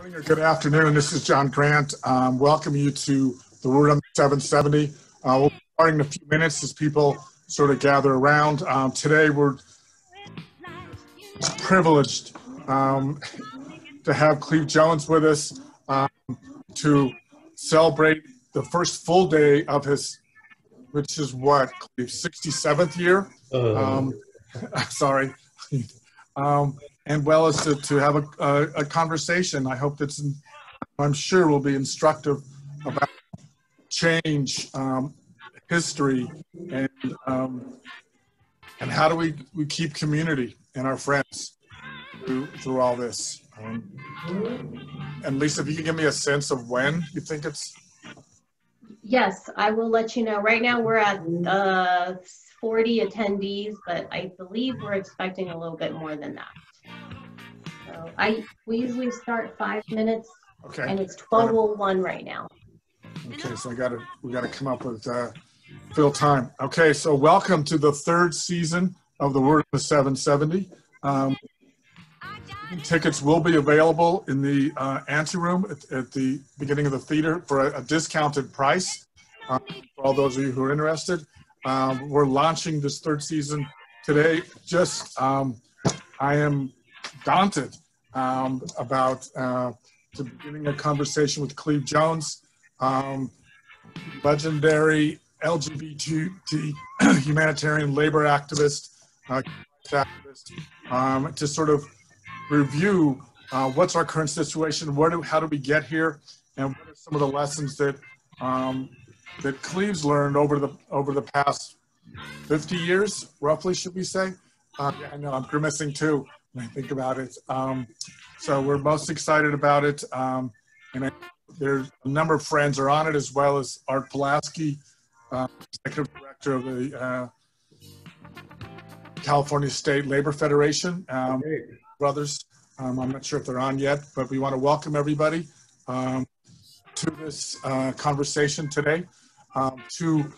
Morning or good afternoon. This is John Grant. Welcome you to the Word on the 770. We'll be starting in a few minutes as people sort of gather around. Today we're privileged to have Cleve Jones with us to celebrate the first full day of his, which is what, Cleve's 67th year? Sorry. And well as to have a conversation. I hope that's, I'm sure will be instructive about change, history, and how do we keep community and our friends through all this. And Lisa, if you could give me a sense of when you think it's. Yes, I will let you know. Right now we're at 40 attendees, but I believe we're expecting a little bit more than that. So we usually start 5 minutes, okay, and it's 12:01 right now. Okay, so we gotta come up with fill time. Okay, so welcome to the third season of the Word of the 770. Tickets will be available in the anteroom at the beginning of the theater for a discounted price for all those of you who are interested. We're launching this third season today. I am daunted about beginning a conversation with Cleve Jones, legendary LGBT humanitarian labor activist, to sort of review what's our current situation, how do we get here, and what are some of the lessons that Cleve's learned over the past 50 years, roughly, should we say? Yeah, I know, I'm grimacing too when I think about it. So we're most excited about it. And there's a number of friends are on it, as well as Art Pulaski, Executive Director of the California State Labor Federation, brothers. I'm not sure if they're on yet, but we want to welcome everybody to this conversation today. To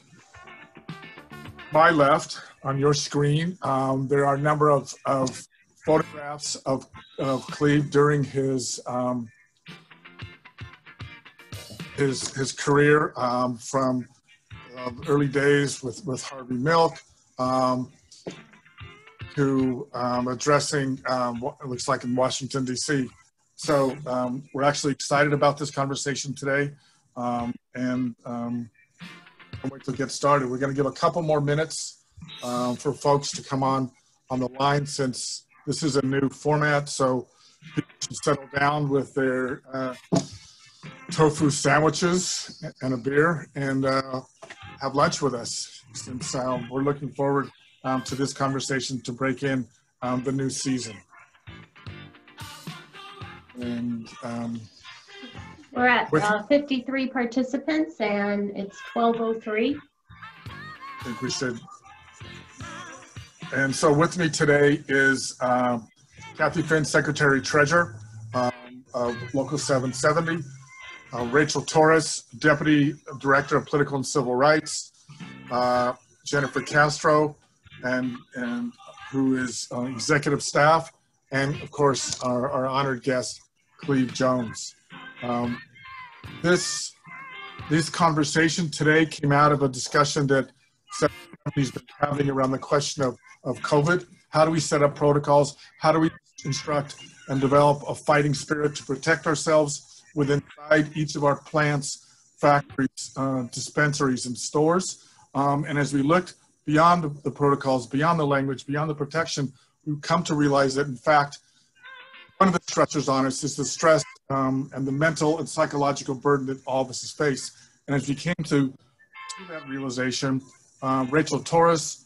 my left on your screen, there are a number of photographs of Cleve during his career, from early days with Harvey Milk to addressing what it looks like in Washington, D.C. So we're actually excited about this conversation today, and can't wait to get started. We're going to give a couple more minutes for folks to come on the line, since this is a new format, so people should settle down with their tofu sandwiches and a beer and have lunch with us, since we're looking forward to this conversation to break in the new season. And we're at 53 participants, and it's 12:03. I think we should. And so with me today is Kathy Finn, Secretary Treasurer of Local 770, Rachel Torres, Deputy Director of Political and Civil Rights, Jennifer Castro, and who is Executive Staff, and of course our honored guest, Cleve Jones. This conversation today came out of a discussion that somebody's been having around the question of COVID. How do we set up protocols? How do we instruct and develop a fighting spirit to protect ourselves within each of our plants, factories, dispensaries, and stores? And as we looked beyond the protocols, beyond the language, beyond the protection, we come to realize that, in fact, one of the stressors on us is the stress and the mental and psychological burden that all of us face. And as we came to that realization, Rachel Torres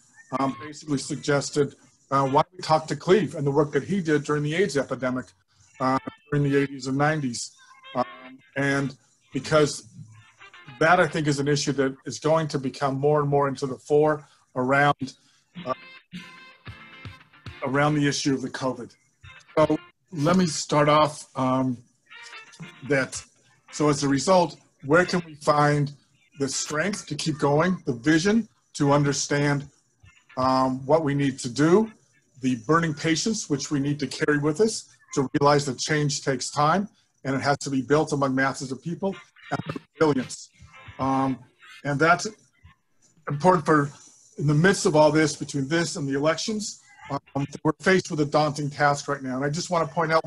basically suggested, why don't we talk to Cleve and the work that he did during the AIDS epidemic during the 80s and 90s. And because that, I think, is an issue that is going to become more and more into the fore around the issue of the COVID. So let me start off so as a result, where can we find the strength to keep going, the vision to understand what we need to do, the burning patience which we need to carry with us to realize that change takes time, and it has to be built among masses of people, and resilience. And that's important for, in the midst of all this, between this and the elections, we're faced with a daunting task right now. And I just want to point out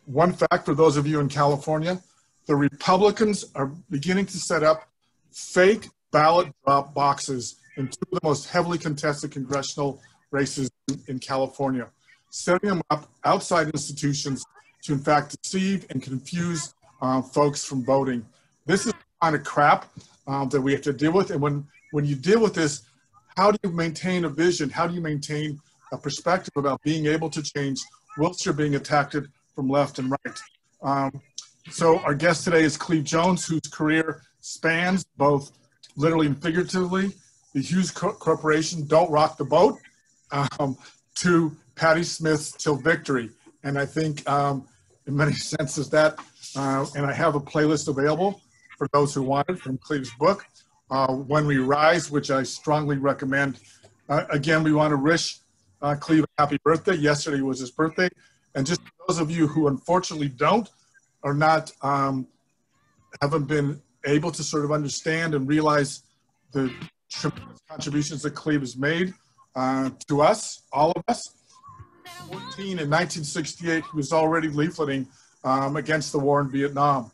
one fact for those of you in California: the Republicans are beginning to set up fake ballot drop boxes in two of the most heavily contested congressional races in California, setting them up outside institutions to in fact deceive and confuse folks from voting. This is the kind of crap that we have to deal with. And when you deal with this, how do you maintain a vision? How do you maintain a perspective about being able to change whilst you're being attacked from left and right? So our guest today is Cleve Jones, whose career spans both literally and figuratively the Hughes Corporation, Don't Rock the Boat, to Patti Smith's Till Victory. And I think in many senses that, and I have a playlist available for those who want it from Cleve's book, When We Rise, which I strongly recommend. Again, we want to wish Cleve a happy birthday. Yesterday was his birthday. And just for those of you who unfortunately don't, or not, haven't been able to sort of understand and realize the tremendous contributions that Cleve has made to us, all of us. 14 in 1968, he was already leafleting against the war in Vietnam.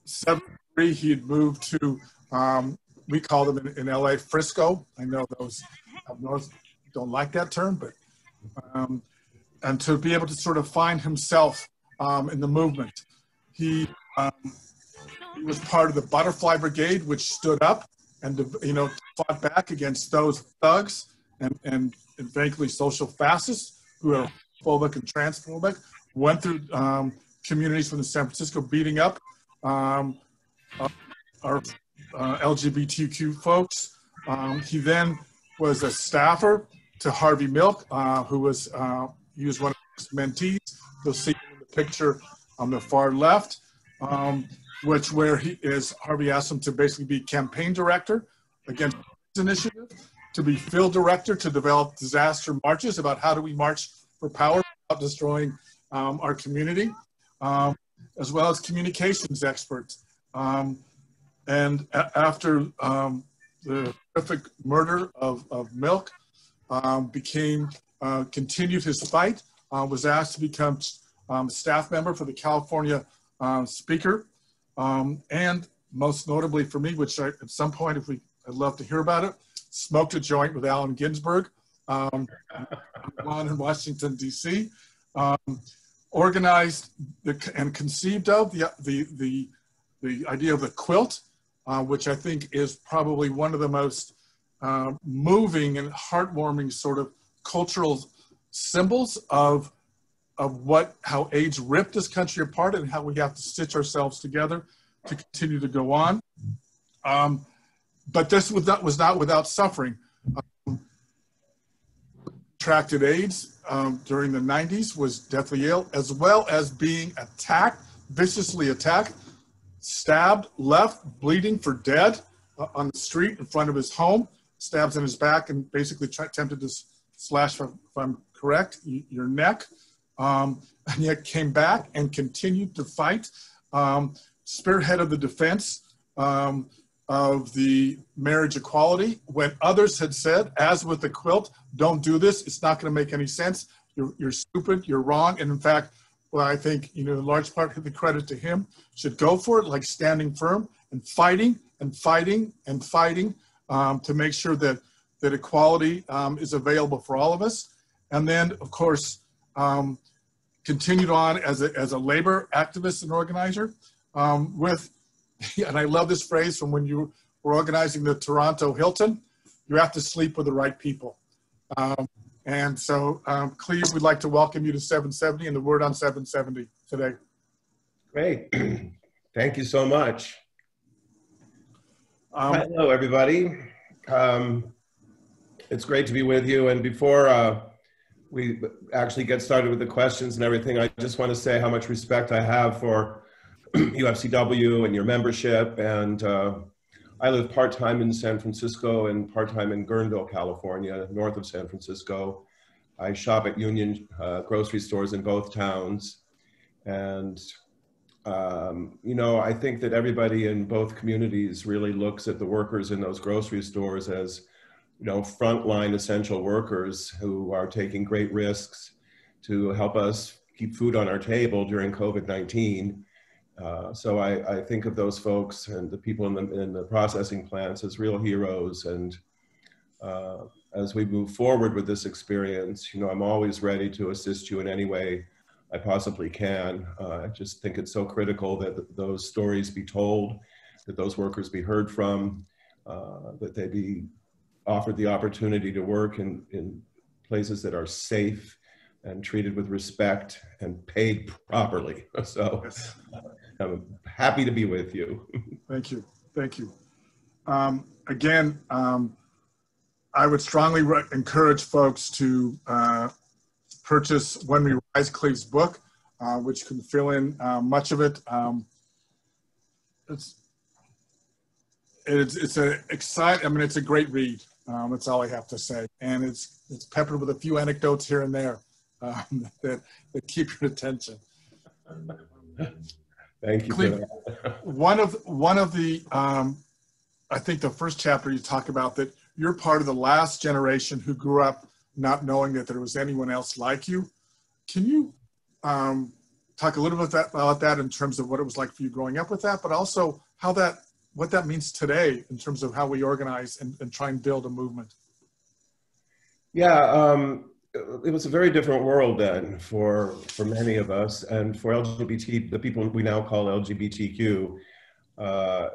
73, he had moved to, we call them in LA, Frisco. I know those up north don't like that term, but, and to be able to sort of find himself in the movement. He was part of the Butterfly Brigade, which stood up and, fought back against those thugs and frankly social fascists who are phobic and transphobic. Went through communities from San Francisco beating up our LGBTQ folks. He then was a staffer to Harvey Milk, who was he was one of his mentees. You'll see him in the picture on the far left, where he is. Harvey asked him to basically be campaign director against this initiative, to be field director to develop disaster marches about how do we march for power without destroying our community, as well as communications experts. And after the horrific murder of Milk, continued his fight, was asked to become staff member for the California Speaker, and most notably for me, which at some point, I'd love to hear about it, smoked a joint with Allen Ginsberg in Washington, D.C., organized and conceived of the idea of the quilt, which I think is probably one of the most moving and heartwarming sort of cultural symbols of how AIDS ripped this country apart and how we have to stitch ourselves together to continue to go on. But this was not without suffering. Contracted AIDS during the 90s, was deathly ill, as well as being attacked, viciously attacked, stabbed, left, bleeding for dead on the street in front of his home, stabs in his back, and basically attempted to slash, if I'm correct, your neck. And yet came back and continued to fight, spearheaded the defense of the marriage equality when others had said, as with the quilt, don't do this, it's not going to make any sense, you're stupid, you're wrong. And in fact, well, I think, in large part, the credit to him, should go for it, like standing firm and fighting and fighting and fighting to make sure that equality is available for all of us. And then, of course, continued on as a labor activist and organizer and I love this phrase from when you were organizing the Toronto Hilton: you have to sleep with the right people. And so, Cleve, we'd like to welcome you to 770 and the Word on 770 today. Great. Thank you so much. Hello, everybody. It's great to be with you. And before we actually get started with the questions and everything, I just want to say how much respect I have for UFCW and your membership. And I live part-time in San Francisco and part-time in Guerneville, California, north of San Francisco. I shop at Union grocery stores in both towns. And You know, I think that everybody in both communities really looks at the workers in those grocery stores as, you know, frontline essential workers who are taking great risks to help us keep food on our table during COVID-19. So I think of those folks and the people in the processing plants as real heroes. And as we move forward with this experience, you know, I'm always ready to assist you in any way I possibly can. I just think it's so critical that those stories be told, that those workers be heard from, that they be offered the opportunity to work in places that are safe and treated with respect and paid properly. So Yes. I'm happy to be with you. Thank you. Thank you. Again, I would strongly encourage folks to purchase When We Rise, Cleve's book, which can fill in much of it. It's a exciting. I mean, it's a great read. That's all I have to say, and it's peppered with a few anecdotes here and there that keep your attention. Thank you. Cleve, one of the I think the first chapter you talk about that you're part of the last generation who grew up not knowing that there was anyone else like you. Can you talk a little bit about that in terms of what it was like for you growing up with that, but also what that means today in terms of how we organize and try and build a movement? Yeah, it was a very different world then for many of us, and for LGBT, the people we now call LGBTQ.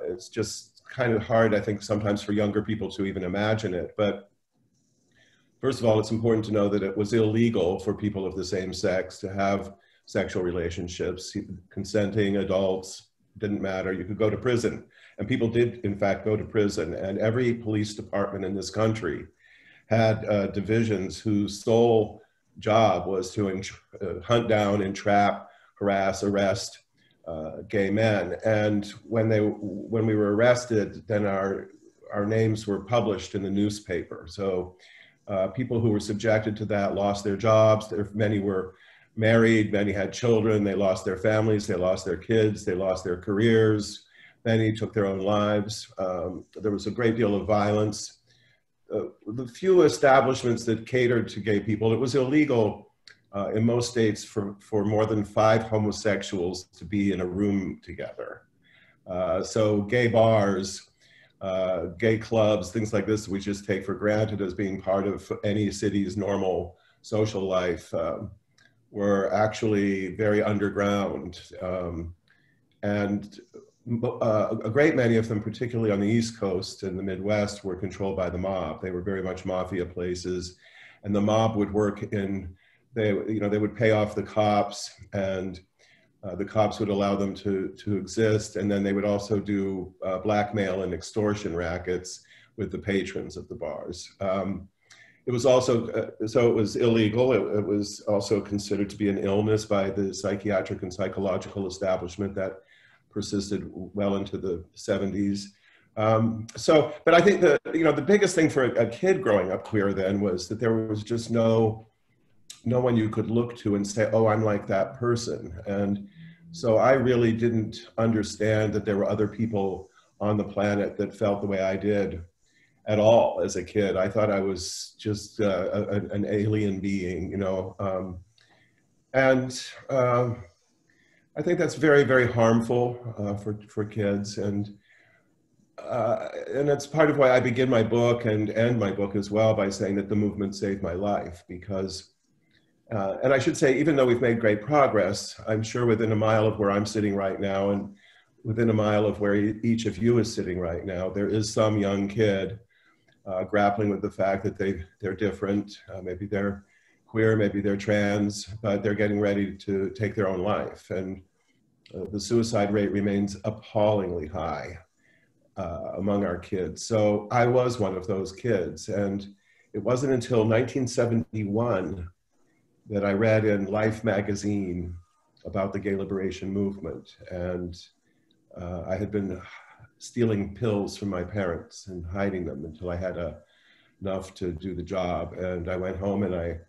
It's just kind of hard, I think, sometimes for younger people to even imagine it. But first of all, it's important to know that it was illegal for people of the same sex to have sexual relationships. Consenting adults, didn't matter. You could go to prison. And people did, in fact, go to prison. And every police department in this country had divisions whose sole job was to hunt down, entrap, harass, arrest gay men. And when we were arrested, then our names were published in the newspaper. So people who were subjected to that lost their jobs. Many were married, many had children, they lost their families, they lost their kids, they lost their careers, many took their own lives. There was a great deal of violence. The few establishments that catered to gay people, it was illegal in most states for more than 5 homosexuals to be in a room together. So gay bars, gay clubs, things like this we just take for granted as being part of any city's normal social life, were actually very underground. And a great many of them, particularly on the East Coast and the Midwest, were controlled by the mob. They were very much mafia places, and the mob would work in, they would pay off the cops, and the cops would allow them to exist, and then they would also do blackmail and extortion rackets with the patrons of the bars. It was also, so it was illegal. It was also considered to be an illness by the psychiatric and psychological establishment that persisted well into the 70s. But I think the biggest thing for a kid growing up queer then was that there was just no one you could look to and say, oh, I'm like that person. And so I really didn't understand that there were other people on the planet that felt the way I did at all as a kid. I thought I was just an alien being, and I think that's very, very harmful for kids, and that's part of why I begin my book and end my book as well by saying that the movement saved my life, because, and I should say, even though we've made great progress, I'm sure within a mile of where I'm sitting right now and within a mile of where each of you is sitting right now, there is some young kid grappling with the fact that they're different. Maybe they're queer, maybe they're trans, but they're getting ready to take their own life. And the suicide rate remains appallingly high among our kids. So I was one of those kids. And it wasn't until 1971 that I read in Life magazine about the gay liberation movement. And I had been stealing pills from my parents and hiding them until I had enough to do the job. And I went home and I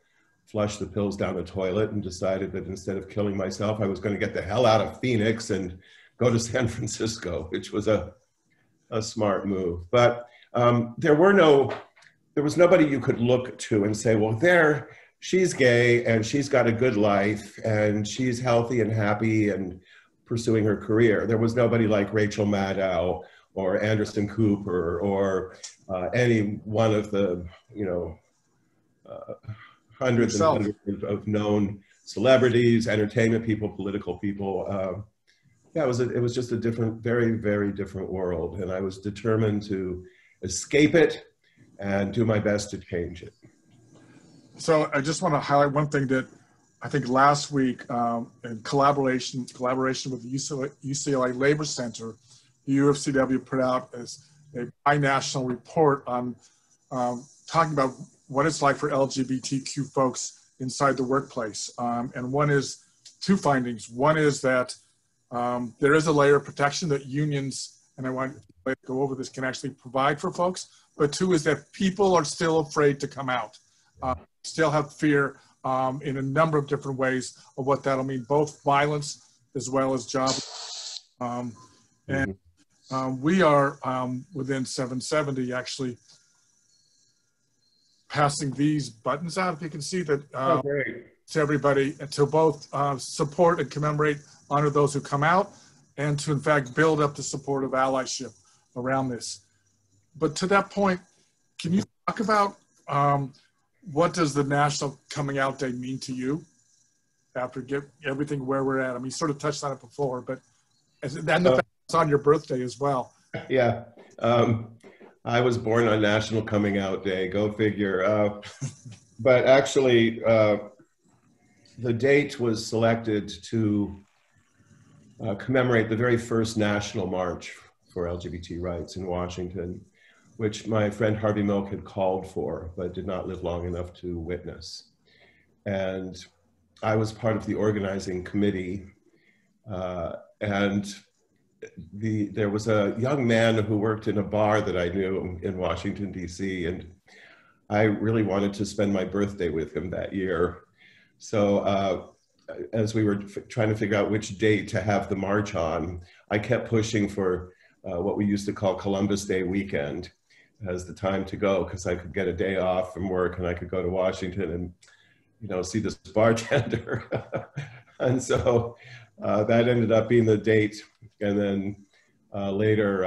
flushed the pills down the toilet and decided that instead of killing myself, I was going to get the hell out of Phoenix and go to San Francisco, which was a smart move. But there was nobody you could look to and say, well, she's gay and she's got a good life and she's healthy and happy and pursuing her career. There was nobody like Rachel Maddow or Anderson Cooper or any one of the, hundreds and hundreds of known celebrities, entertainment people, political people. Yeah, it was just a different, very, very different world. And I was determined to escape it and do my best to change it. So I just want to highlight one thing that I think last week, in collaboration with the UCLA Labor Center, the UFCW put out as a bi-national report on talking about what it's like for LGBTQ folks inside the workplace. And one is two findings. One is that there is a layer of protection that unions, and I want to go over this, can actually provide for folks. But two is that people are still afraid to come out, still have fear in a number of different ways of what that'll mean, both violence as well as job. We are within 770 actually passing these buttons out, if you can see that, to everybody, to both support and commemorate, honor those who come out, and to in fact build up the support of allyship around this. But to that point, can you talk about what does the National Coming Out Day mean to you after everything where we're at? I mean, you sort of touched on it before, but and the fact it's on your birthday as well. Yeah. I was born on National Coming Out Day, go figure. But actually, the date was selected to commemorate the very first national march for LGBT rights in Washington, which my friend Harvey Milk had called for, but did not live long enough to witness. And I was part of the organizing committee, and there was a young man who worked in a bar that I knew in Washington, DC, and I really wanted to spend my birthday with him that year. So as we were trying to figure out which date to have the march on, I kept pushing for what we used to call Columbus Day weekend as the time to go, because I could get a day off from work and I could go to Washington and see this bartender. And so that ended up being the date. And then later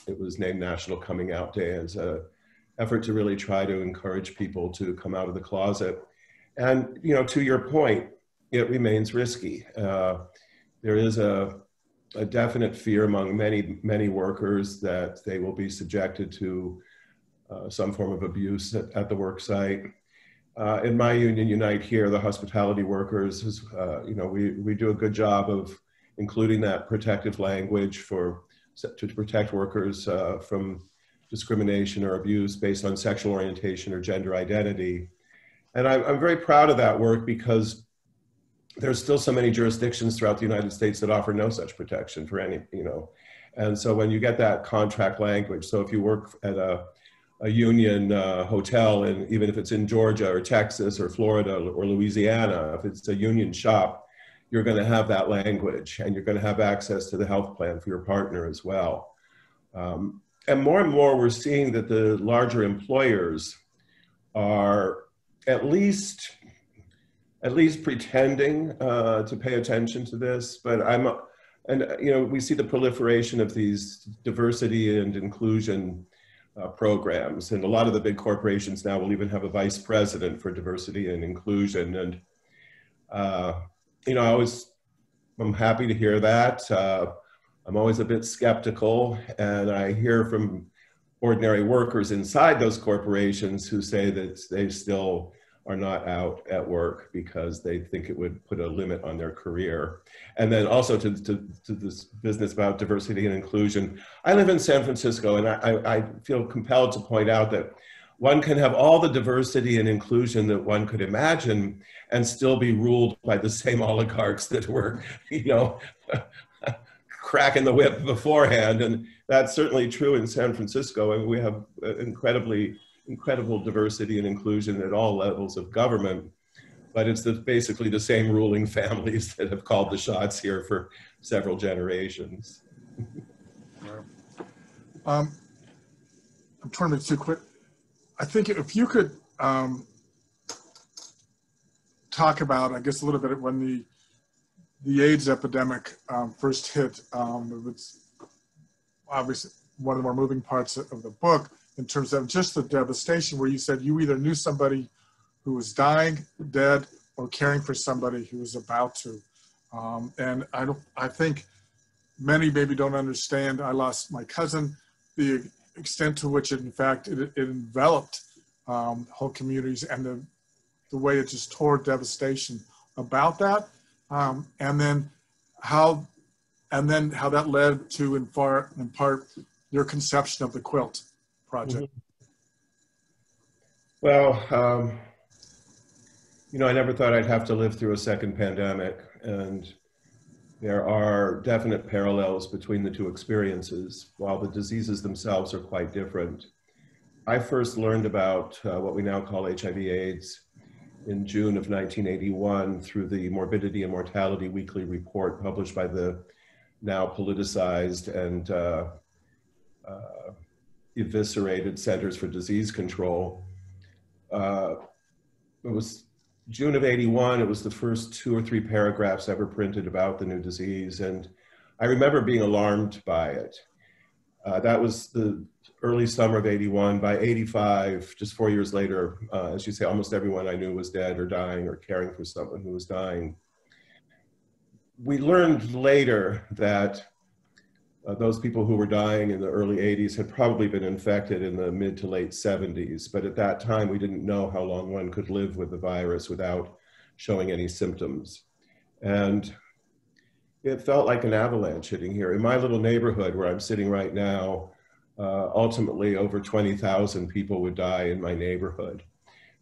it was named National Coming Out Day as an effort to really try to encourage people to come out of the closet. And to your point, it remains risky. There is a definite fear among many workers that they will be subjected to some form of abuse at the work site. In my union, Unite Here, the hospitality workers, we do a good job of including that protective language to protect workers from discrimination or abuse based on sexual orientation or gender identity. And I'm very proud of that work because there's still so many jurisdictions throughout the United States that offer no such protection for any, And so when you get that contract language, so if you work at a union hotel, and even if it's in Georgia or Texas or Florida or Louisiana, if it's a union shop, you're going to have that language and you're going to have access to the health plan for your partner as well. And more we're seeing that the larger employers are at least pretending to pay attention to this, but we see the proliferation of these diversity and inclusion programs, and a lot of the big corporations now will even have a vice president for diversity and inclusion. And I'm happy to hear that. I'm always a bit skeptical, and I hear from ordinary workers inside those corporations who say that they still are not out at work because they think it would put a limit on their career. And then also to this business about diversity and inclusion. I live in San Francisco, and I feel compelled to point out that one can have all the diversity and inclusion that one could imagine and still be ruled by the same oligarchs that were, cracking the whip beforehand. And that's certainly true in San Francisco. And we have incredible diversity and inclusion at all levels of government. but it's basically the same ruling families that have called the shots here for several generations. I'm trying to be too quick. I think if you could talk about, I guess, a little bit when the AIDS epidemic first hit. It was obviously one of the more moving parts of the book in terms of just the devastation, where you said you either knew somebody who was dying, dead, or caring for somebody who was about to. And I think many maybe don't understand. I lost my cousin, the extent to which it enveloped whole communities, and the way it just tore devastation about that, and then how that led to in part your conception of the quilt project. Well, you know, I never thought I'd have to live through a second pandemic, and there are definite parallels between the two experiences, while the diseases themselves are quite different. I first learned about what we now call HIV/AIDS in June of 1981 through the Morbidity and Mortality Weekly Report published by the now politicized and eviscerated Centers for Disease Control. It was June of '81. It was the first 2 or 3 paragraphs ever printed about the new disease, and I remember being alarmed by it. That was the early summer of '81. By '85, just 4 years later, as you say, almost everyone I knew was dead or dying or caring for someone who was dying. We learned later that those people who were dying in the early '80s had probably been infected in the mid to late '70s, but at that time we didn't know how long one could live with the virus without showing any symptoms. And it felt like an avalanche hitting here. In my little neighborhood where I'm sitting right now, ultimately over 20,000 people would die in my neighborhood.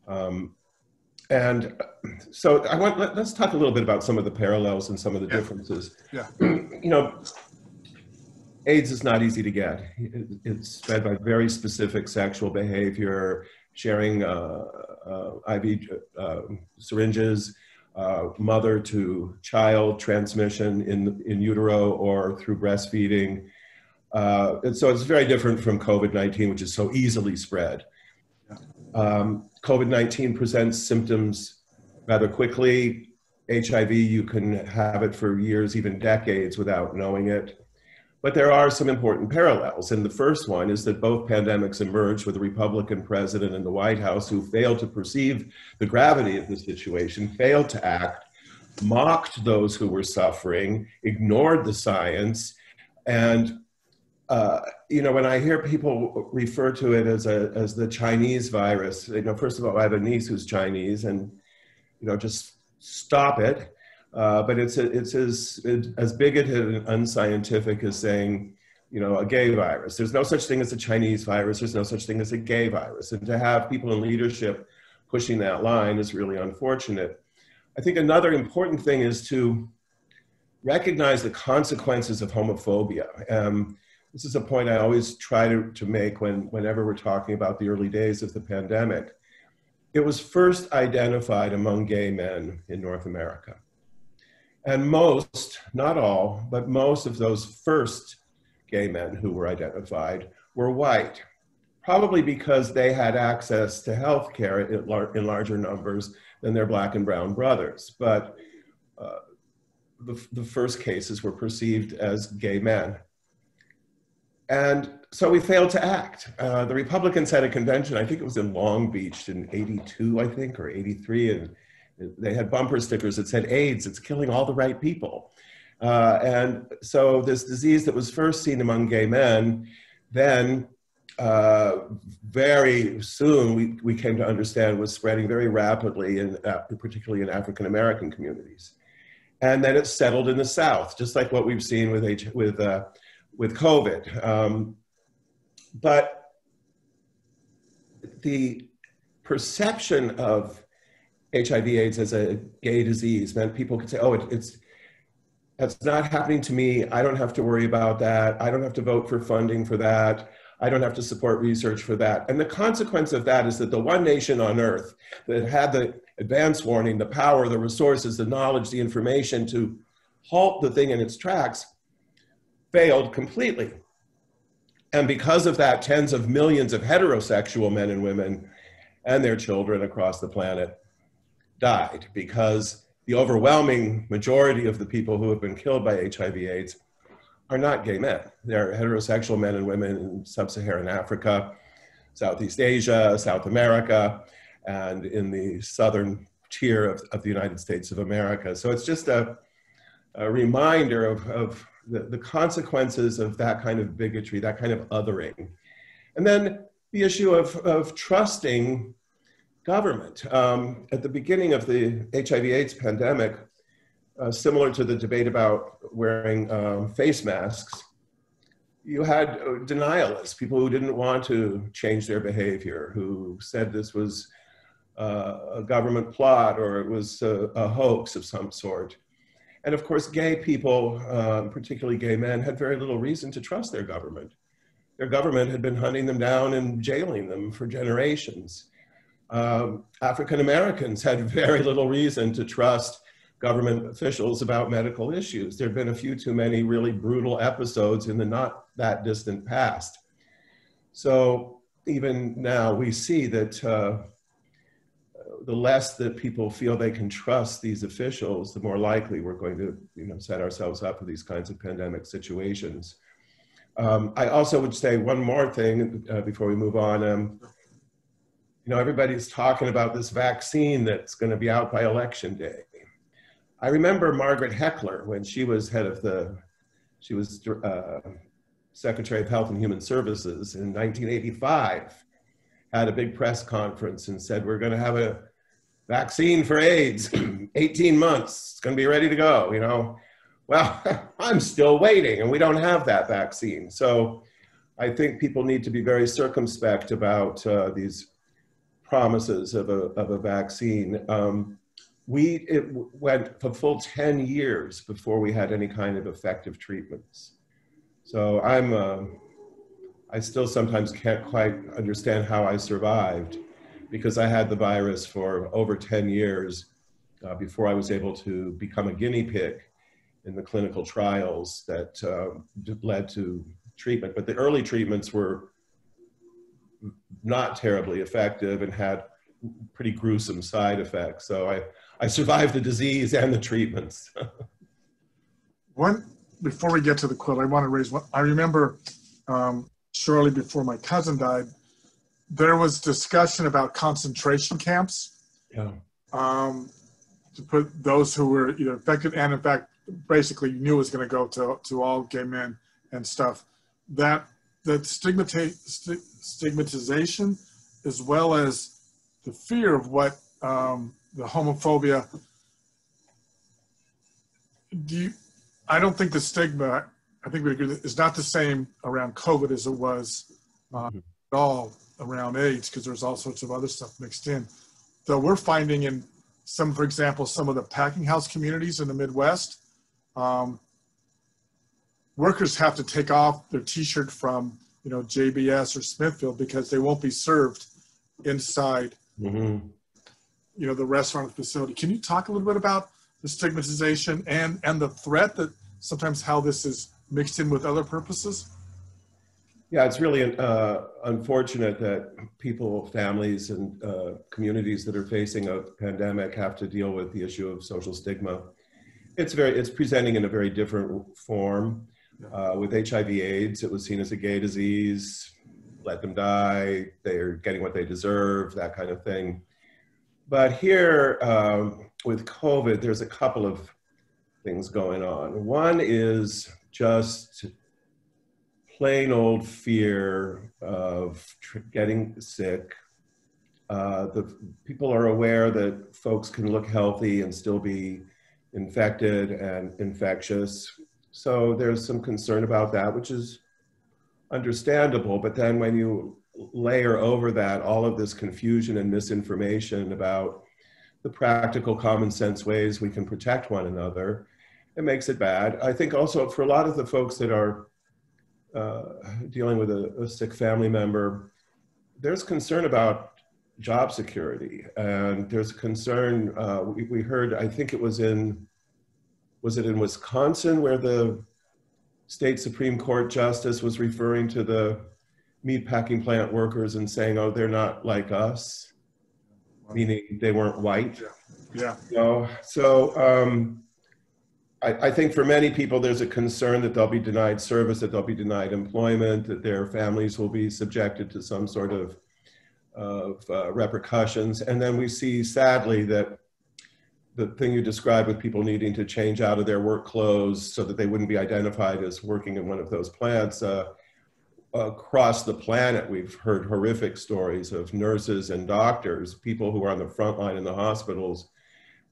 And so let's talk a little bit about some of the parallels and some of the differences. Yeah. You know, AIDS is not easy to get. It's spread by very specific sexual behavior, sharing IV syringes, mother to child transmission in utero or through breastfeeding. And so it's very different from COVID-19, which is so easily spread. COVID-19 presents symptoms rather quickly. HIV, you can have it for years, even decades without knowing it. But there are some important parallels. And the first one is that both pandemics emerged with a Republican president in the White House who failed to perceive the gravity of the situation, failed to act, mocked those who were suffering, ignored the science. And, you know, when I hear people refer to it as the Chinese virus, you know, first of all, I have a niece who's Chinese, and, you know, just stop it. But it's as bigoted and unscientific as saying, you know, a gay virus. There's no such thing as a Chinese virus. There's no such thing as a gay virus. And to have people in leadership pushing that line is really unfortunate. I think another important thing is to recognize the consequences of homophobia. This is a point I always try to make whenever we're talking about the early days of the pandemic. It was first identified among gay men in North America. And most, not all, but most of those first gay men who were identified were white, probably because they had access to health care in larger numbers than their black and brown brothers. But the first cases were perceived as gay men. And so we failed to act. The Republicans had a convention, I think it was in Long Beach in '82, I think, or '83, and they had bumper stickers that said, AIDS, it's killing all the right people. And so this disease that was first seen among gay men, then very soon we came to understand was spreading very rapidly, particularly in African-American communities. And then it settled in the South, just like what we've seen with COVID. But the perception of HIV/AIDS as a gay disease meant people could say, oh, that's not happening to me. I don't have to worry about that. I don't have to vote for funding for that. I don't have to support research for that. And the consequence of that is that the one nation on earth that had the advance warning, the power, the resources, the knowledge, the information to halt the thing in its tracks, failed completely. And because of that, tens of millions of heterosexual men and women and their children across the planet died, because the overwhelming majority of the people who have been killed by HIV/AIDS are not gay men. They're heterosexual men and women in sub-Saharan Africa, Southeast Asia, South America, and in the southern tier of the United States of America. So it's just a reminder of the consequences of that kind of bigotry, that kind of othering. And then the issue of trusting government. At the beginning of the HIV/AIDS pandemic, similar to the debate about wearing face masks, you had denialists, people who didn't want to change their behavior, who said this was a government plot or it was a hoax of some sort. And of course, gay people, particularly gay men, had very little reason to trust their government. Their government had been hunting them down and jailing them for generations. African Americans had very little reason to trust government officials about medical issues. There had been a few too many really brutal episodes in the not that distant past. So even now we see that the less that people feel they can trust these officials, the more likely we're going to set ourselves up for these kinds of pandemic situations. I also would say one more thing before we move on. Everybody's talking about this vaccine that's going to be out by election day. I remember Margaret Heckler, when she was Secretary of Health and Human Services in 1985, had a big press conference and said, we're going to have a vaccine for AIDS, 18 months, it's going to be ready to go, Well, I'm still waiting, and we don't have that vaccine. So I think people need to be very circumspect about these promises of a vaccine. It went a full 10 years before we had any kind of effective treatments. So I still sometimes can't quite understand how I survived, because I had the virus for over 10 years before I was able to become a guinea pig in the clinical trials that led to treatment. But the early treatments were not terribly effective and had pretty gruesome side effects. So I survived the disease and the treatments. Before we get to the quote, I want to raise one. I remember shortly before my cousin died, there was discussion about concentration camps. Yeah. To put those who were either infected and in fact basically knew it was going to go to all gay men and stuff. That stigmatization, as well as the fear of what the homophobia. I don't think the stigma, I think we agree, is not the same around COVID as it was at all around AIDS, because there's all sorts of other stuff mixed in. Though we're finding in some, for example, some of the packing house communities in the Midwest, workers have to take off their T-shirt from JBS or Smithfield because they won't be served inside the restaurant facility. Can you talk a little bit about the stigmatization and the threat that sometimes how this is mixed in with other purposes? Yeah, it's really unfortunate that people, families, and communities that are facing a pandemic have to deal with the issue of social stigma. It's presenting in a very different form. With HIV/AIDS, it was seen as a gay disease, let them die, they're getting what they deserve, that kind of thing. But here, with COVID, there's a couple of things going on. One is just plain old fear of getting sick. The people are aware that folks can look healthy and still be infected and infectious. So there's some concern about that, which is understandable. But then when you layer over that all of this confusion and misinformation about the practical common sense ways we can protect one another, it makes it bad. I think also for a lot of the folks that are dealing with a sick family member, there's concern about job security. And there's a concern, we heard, I think it was was it in Wisconsin, where the state Supreme Court justice was referring to the meatpacking plant workers and saying, oh, they're not like us, meaning they weren't white. Yeah. I think for many people, there's a concern that they'll be denied service, that they'll be denied employment, that their families will be subjected to some sort of repercussions. And then we see, sadly, that the thing you described with people needing to change out of their work clothes so that they wouldn't be identified as working in one of those plants. Across the planet, we've heard horrific stories of nurses and doctors, people who are on the front line in the hospitals,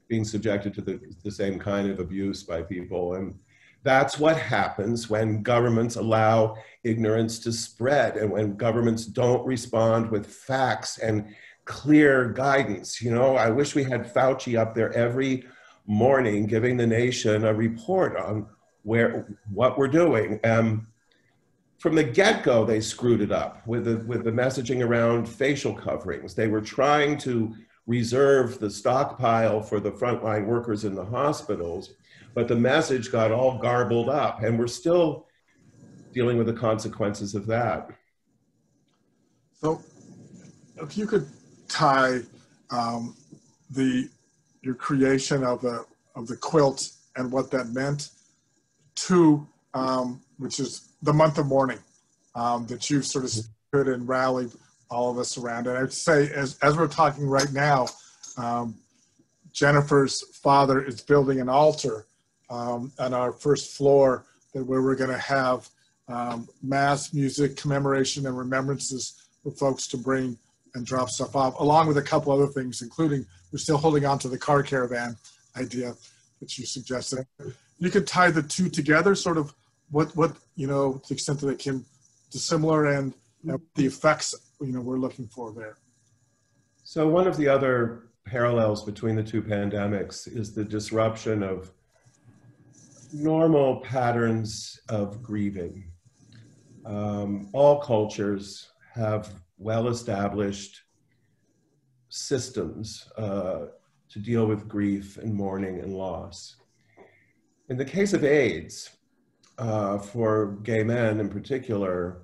being subjected to the same kind of abuse by people. And that's what happens when governments allow ignorance to spread, and when governments don't respond with facts and clear guidance. You know, I wish we had Fauci up there every morning giving the nation a report on what we're doing. From the get-go, they screwed it up with the messaging around facial coverings. They were trying to reserve the stockpile for the frontline workers in the hospitals, but the message got all garbled up, and we're still dealing with the consequences of that. So if you could tie your creation of the quilt and what that meant to, which is the month of mourning, that you've sort of stood and rallied all of us around. And I'd say, as we're talking right now, Jennifer's father is building an altar on our first floor where we're going to have mass music, commemoration, and remembrances for folks to bring and drop stuff off, along with a couple other things, including we're still holding on to the car caravan idea that you suggested. You could tie the two together, sort of what you know, to the extent that it can dissimilar and the effects we're looking for there. So one of the other parallels between the two pandemics is the disruption of normal patterns of grieving. All cultures have well-established systems to deal with grief and mourning and loss. In the case of AIDS, for gay men in particular,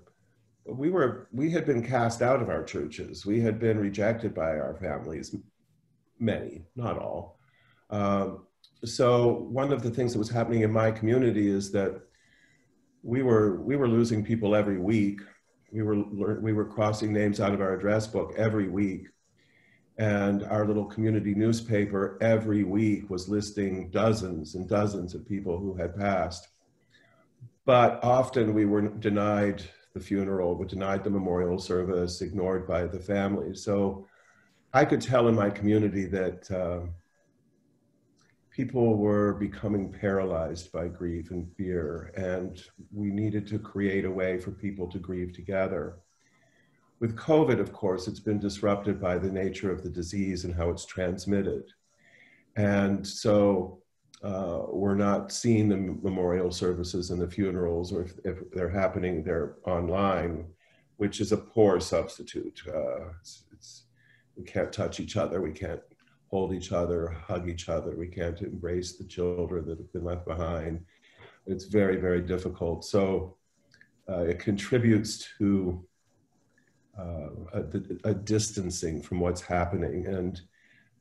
we had been cast out of our churches. We had been rejected by our families, many, not all. So one of the things that was happening in my community is that we were losing people every week. We were crossing names out of our address book every week. And our little community newspaper every week was listing dozens and dozens of people who had passed. But often we were denied the funeral, we denied the memorial service, ignored by the family. So I could tell in my community that people were becoming paralyzed by grief and fear, and we needed to create a way for people to grieve together. With COVID, of course, it's been disrupted by the nature of the disease and how it's transmitted. And so we're not seeing the memorial services and the funerals, or if they're happening, they're online, which is a poor substitute. We can't touch each other, we can't hold each other, hug each other, we can't embrace the children that have been left behind. It's very, very difficult. So it contributes to a distancing from what's happening. And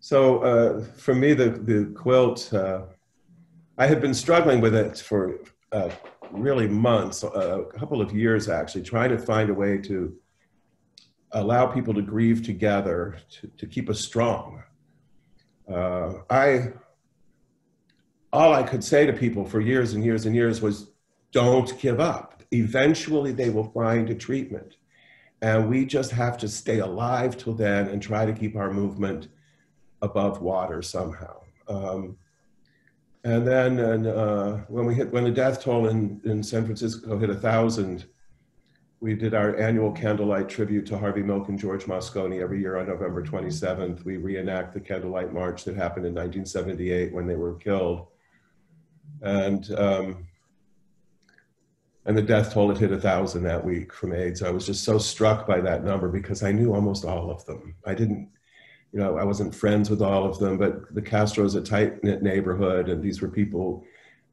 so for me, the quilt, I had been struggling with it for really months, a couple of years actually, trying to find a way to allow people to grieve together, to keep us strong. All I could say to people for years and years and years was, don't give up. Eventually they will find a treatment. And we just have to stay alive till then and try to keep our movement above water somehow. And then when the death toll in San Francisco hit 1,000, we did our annual candlelight tribute to Harvey Milk and George Moscone every year on November 27th. We reenact the candlelight march that happened in 1978 when they were killed. And And the death toll had hit 1,000 that week from AIDS. I was just so struck by that number because I knew almost all of them. I didn't, I wasn't friends with all of them, but the Castro's a tight-knit neighborhood, and these were people.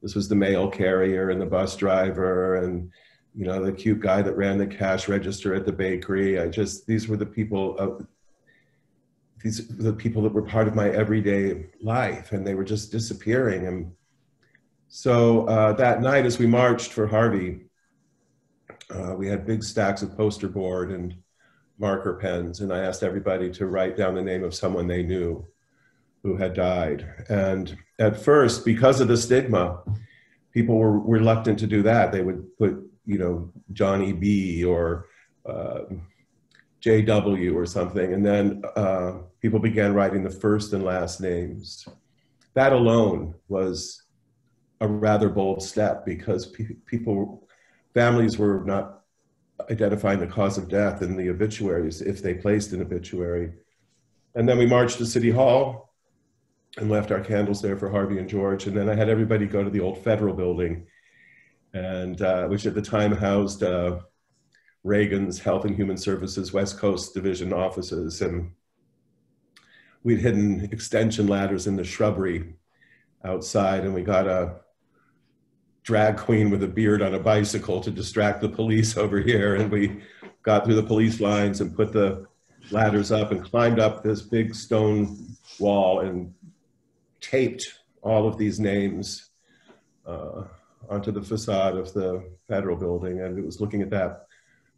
This was the mail carrier and the bus driver and, the cute guy that ran the cash register at the bakery. These were the people that were part of my everyday life, and they were just disappearing. And so that night, as we marched for Harvey, we had big stacks of poster board and marker pens, and I asked everybody to write down the name of someone they knew who had died. And at first, because of the stigma, people were reluctant to do that. They would put, Johnny B or JW or something. And then people began writing the first and last names. That alone was a rather bold step because families were not identifying the cause of death in the obituaries if they placed an obituary. And then we marched to City Hall and left our candles there for Harvey and George. And then I had everybody go to the old Federal Building, and which at the time housed Reagan's Health and Human Services West Coast Division offices. And we'd hidden extension ladders in the shrubbery outside, and we got a drag queen with a beard on a bicycle to distract the police over here. And we got through the police lines and put the ladders up and climbed up this big stone wall and taped all of these names onto the facade of the Federal Building. And it was looking at that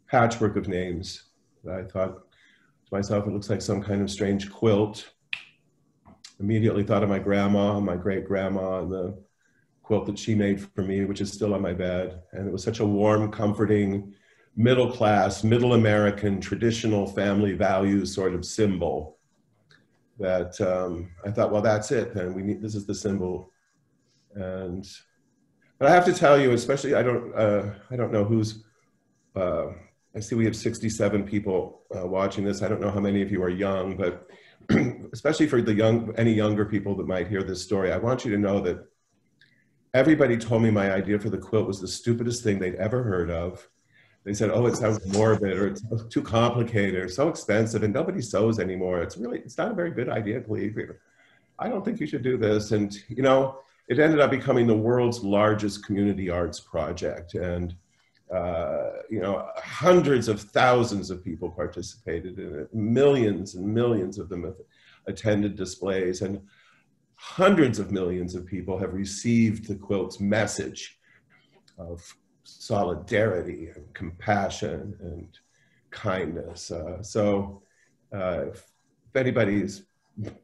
patchwork of names that I thought to myself, it looks like some kind of strange quilt. Immediately thought of my grandma, my great grandma, and the quilt that she made for me, which is still on my bed. And it was such a warm, comforting, middle class, middle American, traditional family values sort of symbol that I thought, well, that's it. And this is the symbol. But I have to tell you, especially, I don't know who's, I see we have 67 people watching this. I don't know how many of you are young, but especially for any younger people that might hear this story, I want you to know that everybody told me my idea for the quilt was the stupidest thing they'd ever heard of. They said, oh, it sounds morbid, or it's too complicated, or so expensive, and nobody sews anymore. It's not a very good idea, Cleve. I don't think you should do this. And, it ended up becoming the world's largest community arts project. And, hundreds of thousands of people participated in it. Millions and millions of them have attended displays, and hundreds of millions of people have received the quilt's message of solidarity and compassion and kindness. If anybody's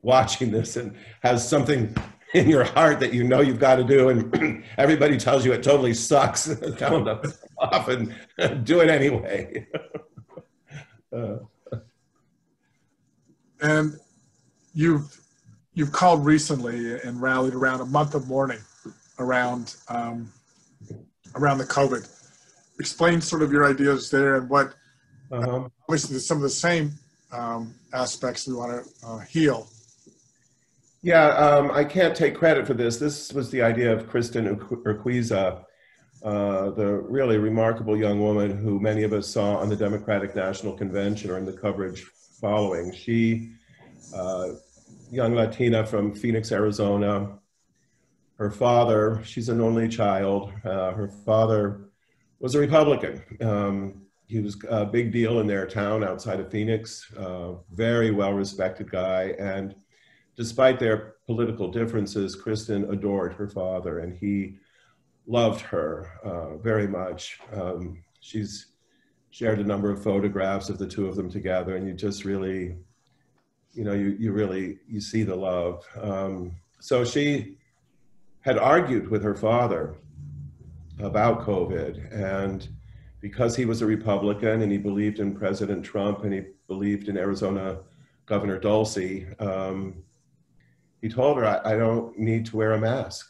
watching this and has something in your heart that you've got to do, and everybody tells you it totally sucks, tell them to off and do it anyway. And you've called recently and rallied around a month of mourning around the COVID. Explain sort of your ideas there and what, obviously some of the same aspects we want to heal. Yeah, I can't take credit for this. This was the idea of Kristen Urquiza, the really remarkable young woman who many of us saw on the Democratic National Convention or in the coverage following. She, young Latina from Phoenix, Arizona. Her father, she's an only child. Her father was a Republican. He was a big deal in their town outside of Phoenix, very well-respected guy. And despite their political differences, Kristen adored her father, and he loved her very much. She's shared a number of photographs of the two of them together, and you just really, you see the love. So she had argued with her father about COVID, and because he was a Republican and he believed in President Trump and he believed in Arizona Governor Dulce, he told her, I don't need to wear a mask.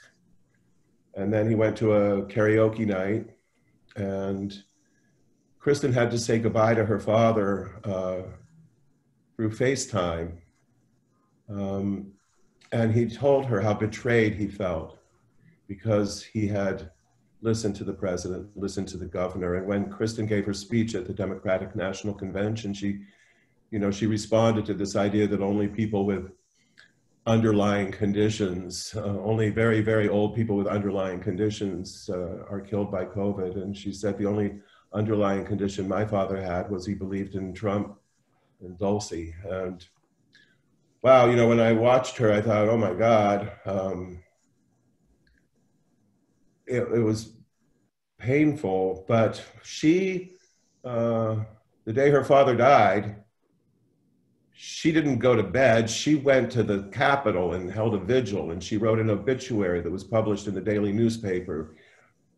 And then he went to a karaoke night, and Kristen had to say goodbye to her father through FaceTime. And he told her how betrayed he felt because he had listen to the president, listen to the governor. And when Kristen gave her speech at the Democratic National Convention, she responded to this idea that only people with underlying conditions, only very, very old people with underlying conditions are killed by COVID. And she said the only underlying condition my father had was he believed in Trump and Dulce. And wow, when I watched her, I thought, oh my God, it was painful. But she, the day her father died, she didn't go to bed. She went to the Capitol and held a vigil, and she wrote an obituary that was published in the daily newspaper,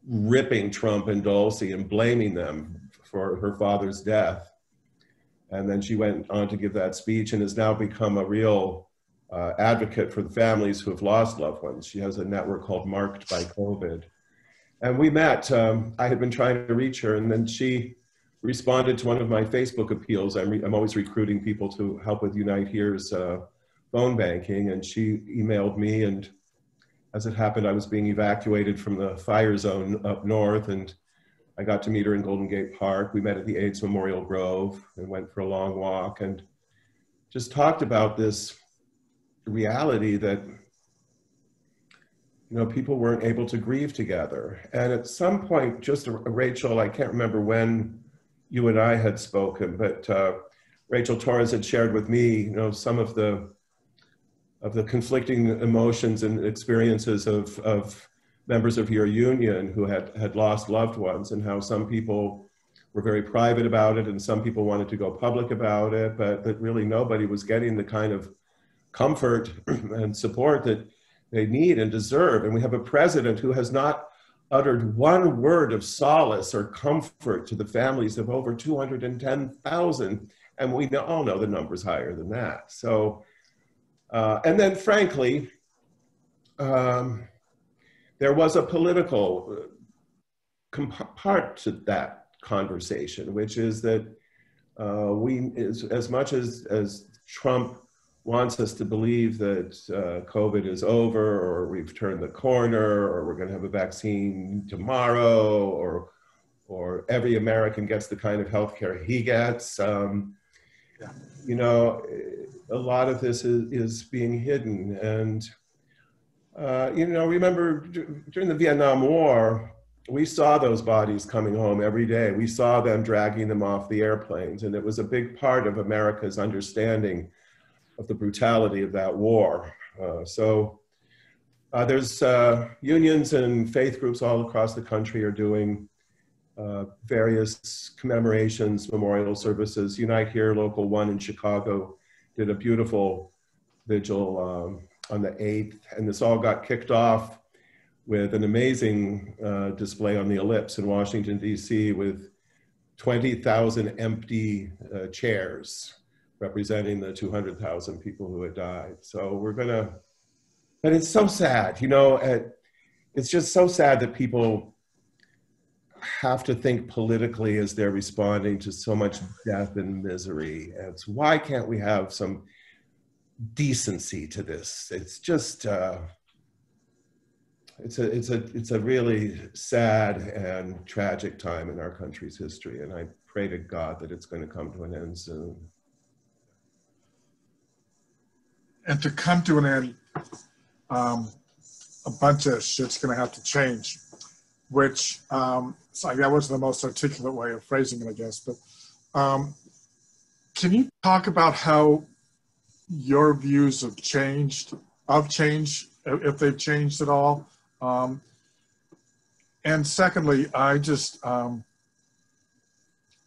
ripping Trump and Dulce and blaming them for her father's death. And then she went on to give that speech and has now become a real advocate for the families who have lost loved ones. She has a network called Marked by COVID. And we met. I had been trying to reach her, and then she responded to one of my Facebook appeals. I'm always recruiting people to help with Unite Here's phone banking, and she emailed me, and as it happened, I was being evacuated from the fire zone up north, and I got to meet her in Golden Gate Park. We met at the AIDS Memorial Grove and went for a long walk and just talked about this reality that people weren't able to grieve together. And at some point, just Rachel, I can't remember when you and I had spoken, but Rachel Torres had shared with me, some of the conflicting emotions and experiences of members of your union who had lost loved ones, and how some people were very private about it and some people wanted to go public about it, but that really nobody was getting the kind of comfort and support that they need and deserve. And we have a president who has not uttered one word of solace or comfort to the families of over 210,000. And we all know the number's higher than that. So, and then frankly, there was a political part to that conversation, which is that as much as Trump wants us to believe that COVID is over, or we've turned the corner, or we're going to have a vaccine tomorrow, or every American gets the kind of healthcare he gets. A lot of this is being hidden. And, remember during the Vietnam War, we saw those bodies coming home every day. We saw them dragging them off the airplanes. And it was a big part of America's understanding of the brutality of that war. There's unions and faith groups all across the country are doing various commemorations, memorial services. Unite Here Local 1 in Chicago did a beautiful vigil on the 8th, and this all got kicked off with an amazing display on the Ellipse in Washington, D.C. with 20,000 empty chairs representing the 200,000 people who had died. So but it's so sad, it's just so sad that people have to think politically as they're responding to so much death and misery. And it's, why can't we have some decency to this? It's just, it's a really sad and tragic time in our country's history. And I pray to God that it's going to come to an end soon. And to come to an end, a bunch of shit's going to have to change, which, so that wasn't the most articulate way of phrasing it, I guess. But can you talk about how your views have changed, if they've changed at all? And secondly,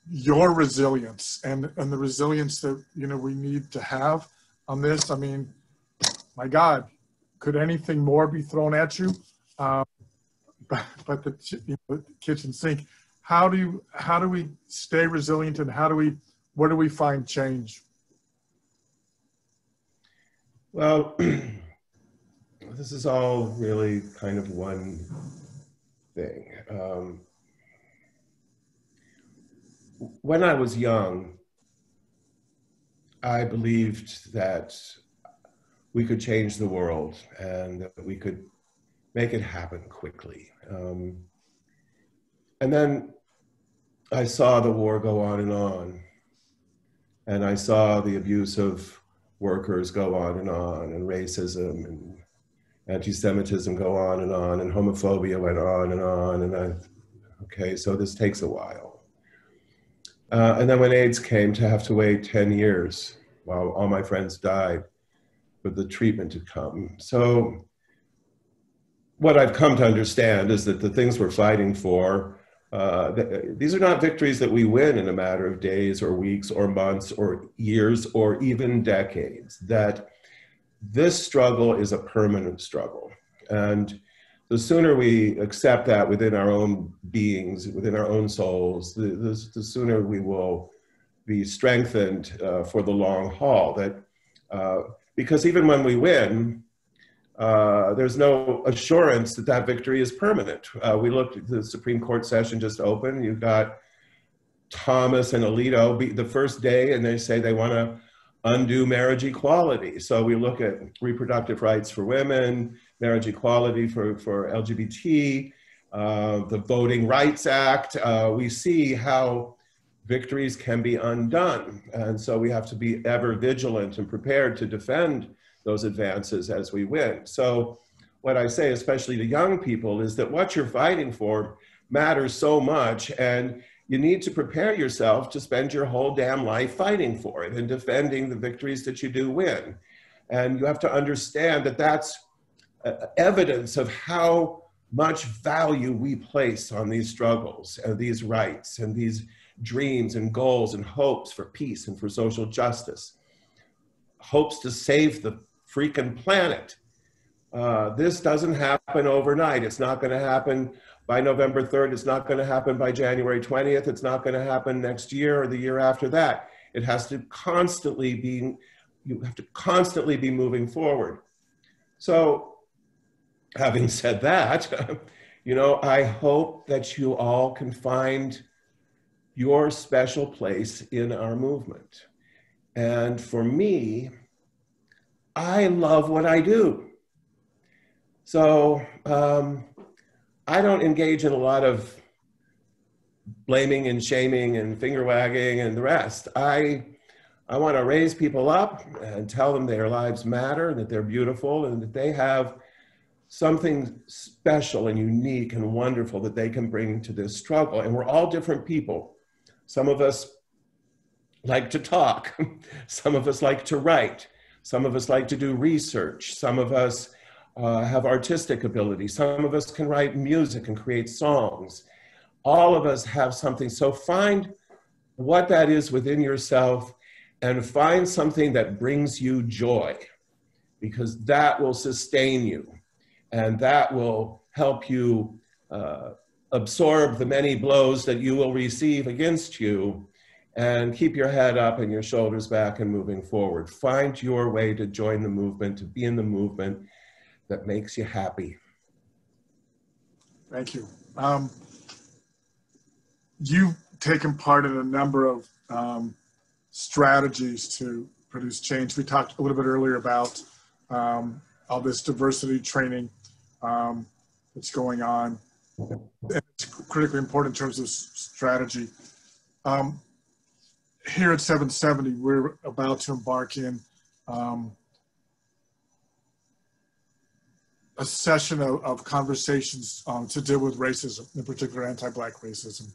your resilience and the resilience that, we need to have on this. I mean, my God, could anything more be thrown at you? But the kitchen sink. How do we stay resilient, and where do we find change? Well, this is all really kind of one thing. When I was young, I believed that we could change the world and that we could make it happen quickly. And then I saw the war go on, and I saw the abuse of workers go on, and racism and anti-Semitism go on, and homophobia went on, and okay, so this takes a while. And then when AIDS came, to have to wait 10 years while all my friends died for the treatment to come. So what I've come to understand is that the things we're fighting for, these are not victories that we win in a matter of days or weeks or months or years or even decades, that this struggle is a permanent struggle. And the sooner we accept that within our own beings, within our own souls, the sooner we will be strengthened for the long haul. Because even when we win, there's no assurance that that victory is permanent. We looked at the Supreme Court session just opened. You've got Thomas and Alito the first day, and they say they want to undo marriage equality. So we look at reproductive rights for women, marriage equality for LGBT, the Voting Rights Act. We see how victories can be undone. And so we have to be ever vigilant and prepared to defend those advances as we win. So what I say, especially to young people, is that what you're fighting for matters so much, and you need to prepare yourself to spend your whole damn life fighting for it and defending the victories that you do win. And you have to understand that that's evidence of how much value we place on these struggles and these rights and these dreams and goals and hopes for peace and for social justice, hopes to save the freaking planet. This doesn't happen overnight. It's not going to happen by November 3rd. It's not going to happen by January 20th. It's not going to happen next year or the year after that. It has to constantly be, you have to constantly be moving forward. So having said that, you know, I hope that you all can find your special place in our movement. And for me, I love what I do. So I don't engage in a lot of blaming and shaming and finger wagging and the rest. I want to raise people up and tell them their lives matter and that they're beautiful and that they have something special and unique and wonderful that they can bring to this struggle. And we're all different people. Some of us like to talk. Some of us like to write. Some of us like to do research. Some of us have artistic ability. Some of us can write music and create songs. All of us have something. So find what that is within yourself and find something that brings you joy, because that will sustain you and that will help you absorb the many blows that you will receive against you and keep your head up and your shoulders back and moving forward. Find your way to join the movement, to be in the movement that makes you happy. Thank you. You've taken part in a number of strategies to produce change. We talked a little bit earlier about all this diversity training that's going on. It's critically important in terms of strategy. Here at 770, we're about to embark in a session of conversations to deal with racism, in particular anti-Black racism.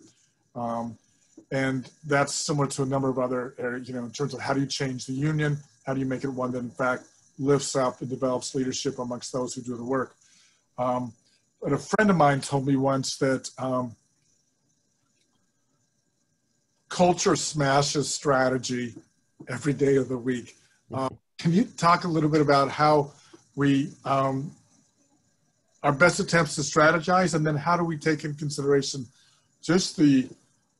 And that's similar to a number of other areas, you know, in terms of how do you change the union? How do you make it one that in fact lifts up and develops leadership amongst those who do the work? But a friend of mine told me once that culture smashes strategy every day of the week. Can you talk a little bit about how we, our best attempts to strategize, and then how do we take in consideration just the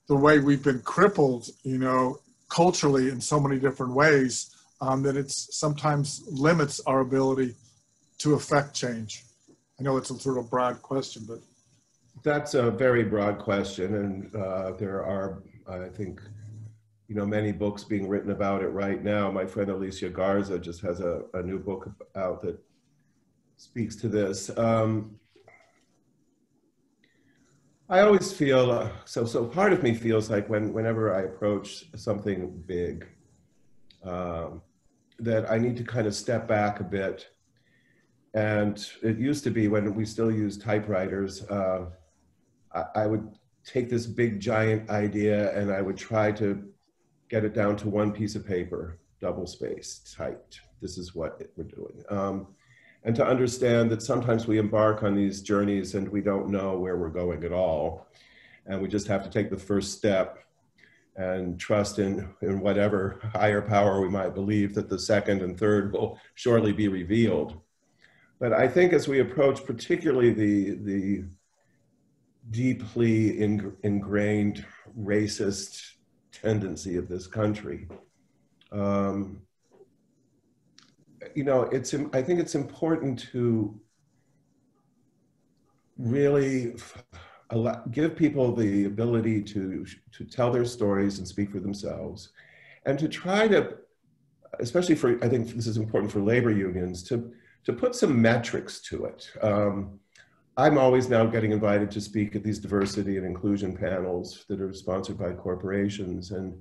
way we've been crippled, you know, culturally in so many different ways, that it's sometimes limits our ability to affect change? I know it's a sort of broad question, but. That's a very broad question, and there are, I think, you know, many books being written about it right now. My friend Alicia Garza just has a new book out that speaks to this. I always feel, so part of me feels like whenever I approach something big, that I need to kind of step back a bit. And it used to be when we still used typewriters, I would take this big giant idea and I would try to get it down to one piece of paper, double spaced, typed. This is what we're doing. And to understand that sometimes we embark on these journeys and we don't know where we're going at all. And we just have to take the first step and trust in whatever higher power we might believe that the second and third will shortly be revealed. But I think as we approach particularly the deeply ingrained racist tendency of this country, you know, I think it's important to really give people the ability to tell their stories and speak for themselves, and to try to, especially for, I think this is important for labor unions, to put some metrics to it. I'm always now getting invited to speak at these diversity and inclusion panels that are sponsored by corporations. And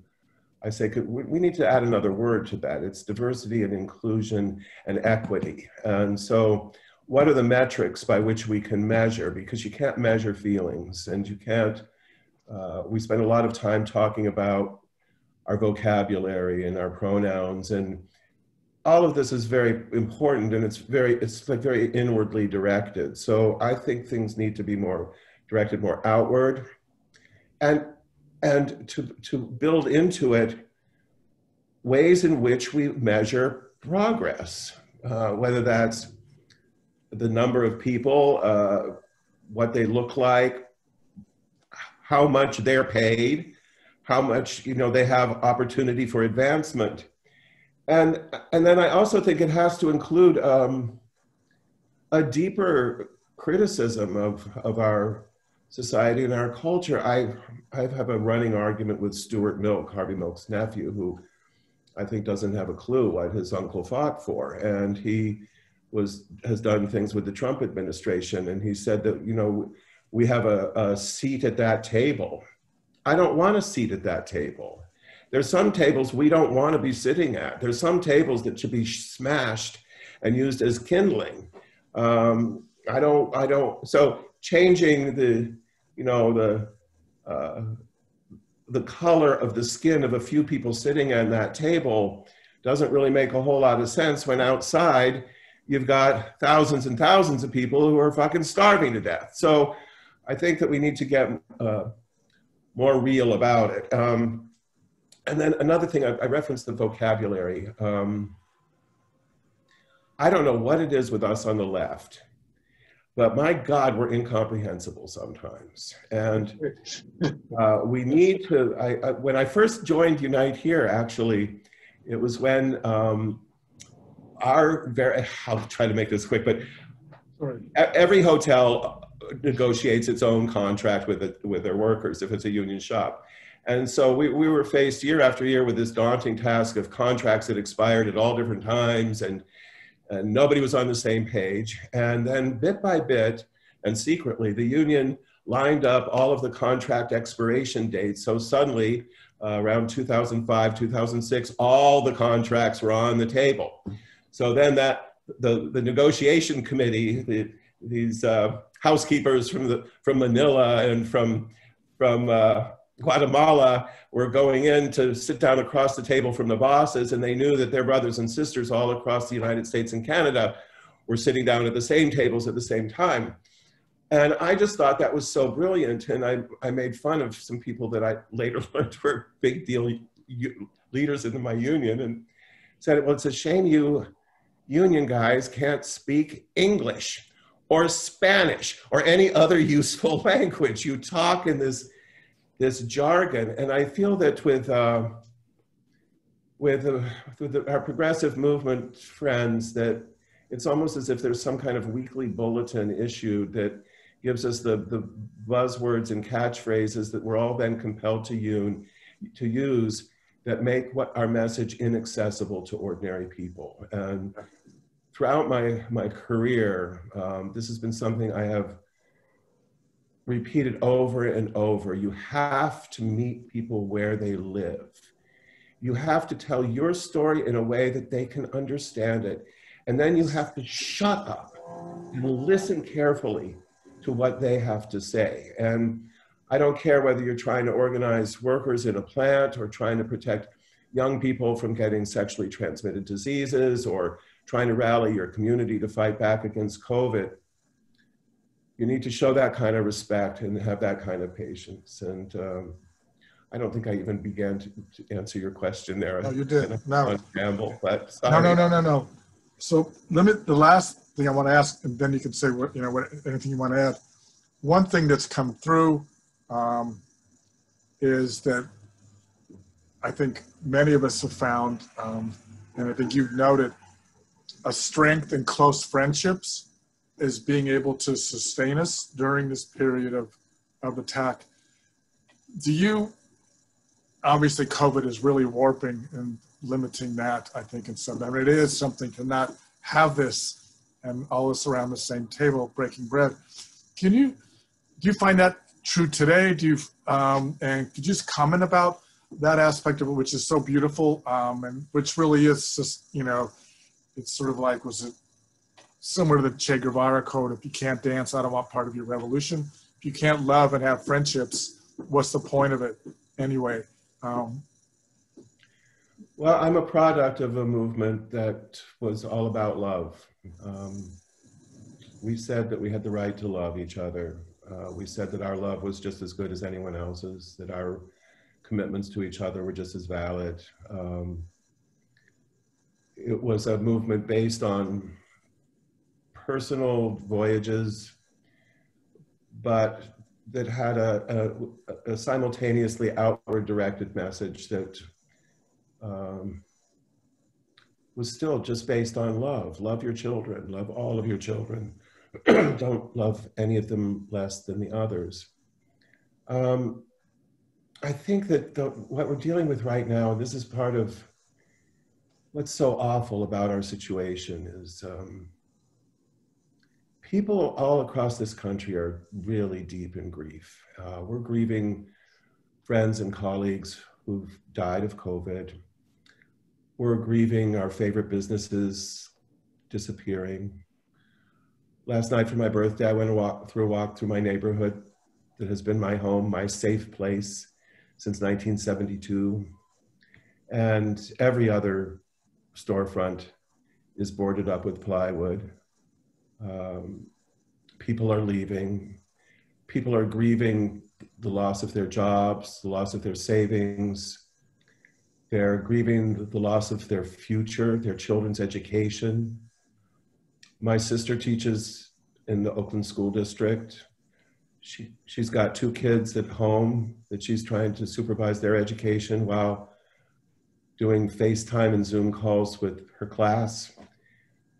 I say, we need to add another word to that. It's diversity and inclusion and equity. And so what are the metrics by which we can measure? Because you can't measure feelings, and you can't, we spend a lot of time talking about our vocabulary and our pronouns, and all of this is very important, and it's like very inwardly directed. So I think things need to be more directed, more outward, and to build into it ways in which we measure progress, whether that's the number of people, what they look like, how much they're paid, how much, you know, they have opportunity for advancement. And then I also think it has to include a deeper criticism of our society and our culture. I have a running argument with Stuart Milk, Harvey Milk's nephew, who I think doesn't have a clue what his uncle fought for. And he has done things with the Trump administration. And he said that, you know, we have a seat at that table. I don't want a seat at that table. There's some tables we don't want to be sitting at. There's some tables that should be smashed and used as kindling. So changing the, you know, the color of the skin of a few people sitting at that table doesn't really make a whole lot of sense when outside you've got thousands and thousands of people who are fucking starving to death. So I think that we need to get more real about it. And then another thing, I referenced the vocabulary. I don't know what it is with us on the left, but my God, we're incomprehensible sometimes. And we need to, when I first joined Unite Here, actually, it was when I'll try to make this quick, but every hotel negotiates its own contract with their workers if it's a union shop. And so we were faced year after year with this daunting task of contracts that expired at all different times, and nobody was on the same page. And then bit by bit and secretly, the union lined up all of the contract expiration dates. So suddenly, around 2005, 2006, all the contracts were on the table. So then the negotiation committee, these housekeepers from Manila and from Guatemala were going in to sit down across the table from the bosses, and they knew that their brothers and sisters all across the United States and Canada were sitting down at the same tables at the same time. And I just thought that was so brilliant, and I made fun of some people that I later learned were big deal leaders in my union, and said, well, it's a shame you union guys can't speak English or Spanish or any other useful language. You talk in this jargon. And I feel that with our progressive movement friends, that it's almost as if there's some kind of weekly bulletin issued that gives us the buzzwords and catchphrases that we're all then compelled to use that make our message inaccessible to ordinary people. And throughout my career, this has been something I have repeated over and over. You have to meet people where they live. You have to tell your story in a way that they can understand it. And then you have to shut up and listen carefully to what they have to say. And I don't care whether you're trying to organize workers in a plant or trying to protect young people from getting sexually transmitted diseases or trying to rally your community to fight back against COVID. You need to show that kind of respect and have that kind of patience. And I don't think I even began to answer your question there. No, you did. No. Ramble, but sorry. No. So the last thing I want to ask, and then you can say what anything you want to add. One thing that's come through is that I think many of us have found, and I think you've noted, a strength in close friendships is being able to sustain us during this period of attack. Do you, obviously COVID is really warping and limiting that, I think, in some, I mean, it is something to not have this and all us around the same table breaking bread. Do you find that true today? And could you just comment about that aspect of it, which is so beautiful, and which really is just, it's sort of like, was it similar to the Che Guevara quote, if you can't dance, I don't want part of your revolution. If you can't love and have friendships, what's the point of it anyway? Well, I'm a product of a movement that was all about love. We said that we had the right to love each other. We said that our love was just as good as anyone else's, that our commitments to each other were just as valid. It was a movement based on personal voyages, but that had a simultaneously outward directed message that was still just based on love. Love your children, love all of your children. Don't love any of them less than the others. I think that what we're dealing with right now, and this is part of what's so awful about our situation, is people all across this country are really deep in grief. We're grieving friends and colleagues who've died of COVID. We're grieving our favorite businesses disappearing. Last night for my birthday, I went a walk through my neighborhood that has been my home, my safe place since 1972. And every other storefront is boarded up with plywood. People are leaving. People are grieving the loss of their jobs, the loss of their savings. They're grieving the loss of their future, their children's education. My sister teaches in the Oakland School District. She's got 2 kids at home that she's trying to supervise their education while doing FaceTime and Zoom calls with her class.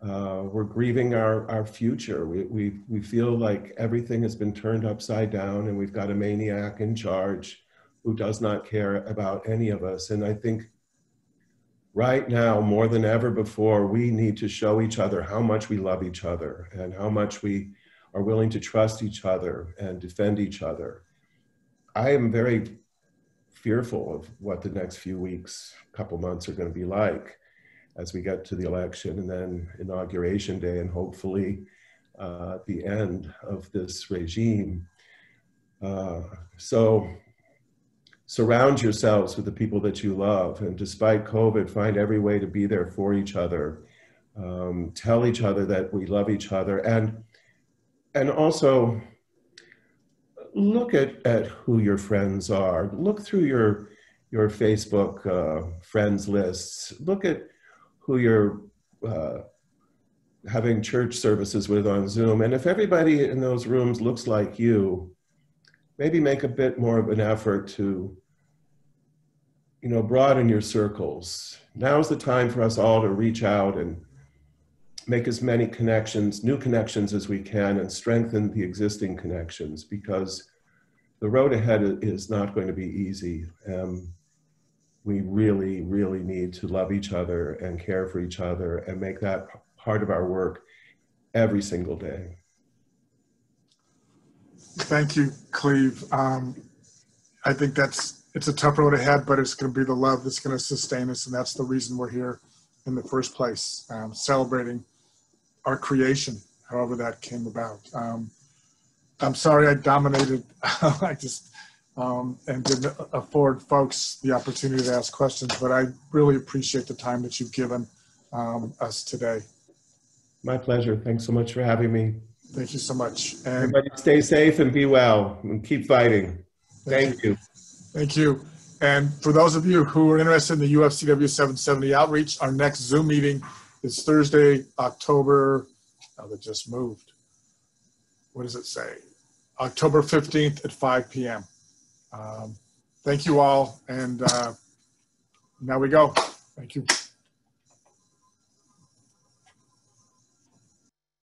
We're grieving our future. We feel like everything has been turned upside down and we've got a maniac in charge who does not care about any of us. And I think right now, more than ever before, we need to show each other how much we love each other and how much we are willing to trust each other and defend each other. I am very fearful of what the next few weeks, couple months are going to be like as we get to the election and then Inauguration Day and hopefully the end of this regime. So surround yourselves with the people that you love, and despite COVID, find every way to be there for each other. Tell each other that we love each other, and also look at who your friends are. Look through your Facebook friends lists. Look at who you're having church services with on Zoom. And if everybody in those rooms looks like you, maybe make a bit more of an effort to, broaden your circles. Now's the time for us all to reach out and make as many connections, new connections as we can, and strengthen the existing connections, because the road ahead is not going to be easy. We really, really need to love each other and care for each other and make that part of our work every single day. Thank you, Cleve. I think it's a tough road ahead, but it's going to be the love that's going to sustain us, and that's the reason we're here in the first place, celebrating our creation, however that came about. I'm sorry I dominated. I just and didn't afford folks the opportunity to ask questions, but I really appreciate the time that you've given us today. My pleasure. Thanks so much for having me. Thank you so much. And everybody stay safe and be well and keep fighting. Thank you. Thank you. And for those of you who are interested in the UFCW 770 outreach, our next Zoom meeting is Thursday, October, oh, that just moved. What does it say? October 15th at 5 p.m. Thank you all. And now we go. Thank you.